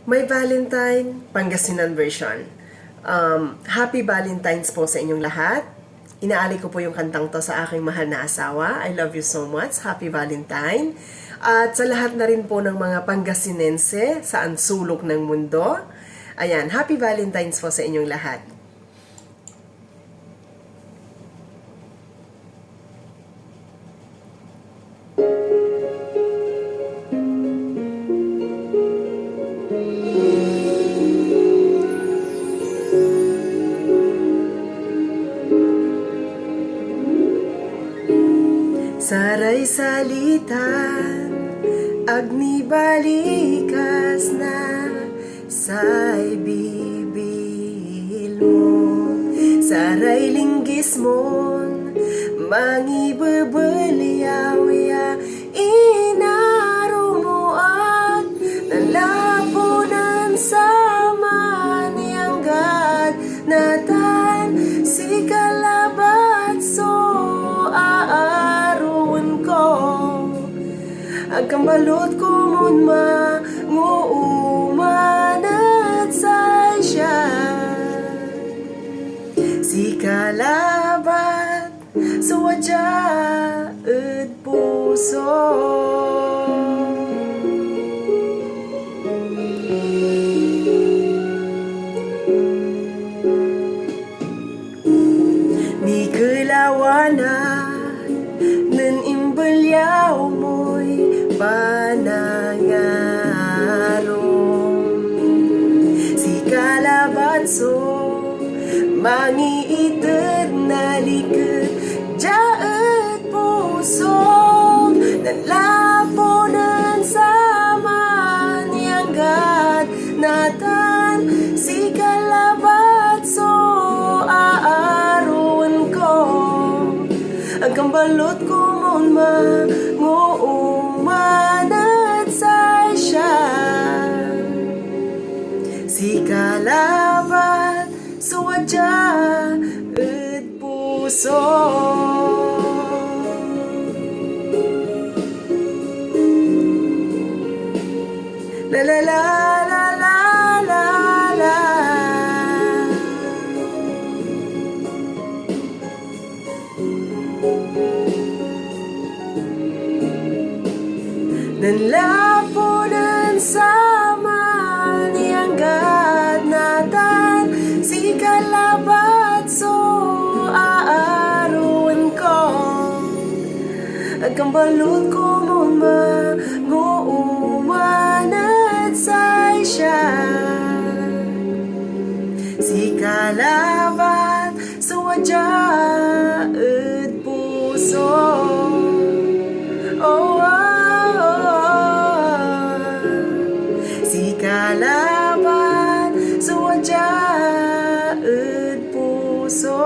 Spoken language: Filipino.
May Valentine, Pangasinan version. Happy Valentine's po sa inyong lahat. Inaali ko po yung kantang to sa aking mahal na asawa. I love you so much. Happy Valentine. At sa lahat na rin po ng mga Pangasinense saan sulok ng mundo. Ayan, Happy Valentine's po sa inyong lahat. Saray salitan, agni balikas na say bibil mo. Saray linggis mon, mangibabaliyaw ya inaro mo at nalapunan sa maniyanggan natan si kalabat so agkambalot ko mon nguuman at say siya si kalabat suwadya at puso. Ni kalawanan nan imbalyaw mo'y panangarong si kalabatso mangiiter na likod jaet puso nalaponan sa maniyanggan natan si kalabatso aaron ko ang kambalot ko mon nguuman at say siya si kalabat suwadya at puso. La la la la la la la. Nanlapunan sa maniyanggan natan si kalabat so aaron ko agkambalot ko mon nguuman at say siya si kalabat suwadya at puso. Kalaban suwadya at puso.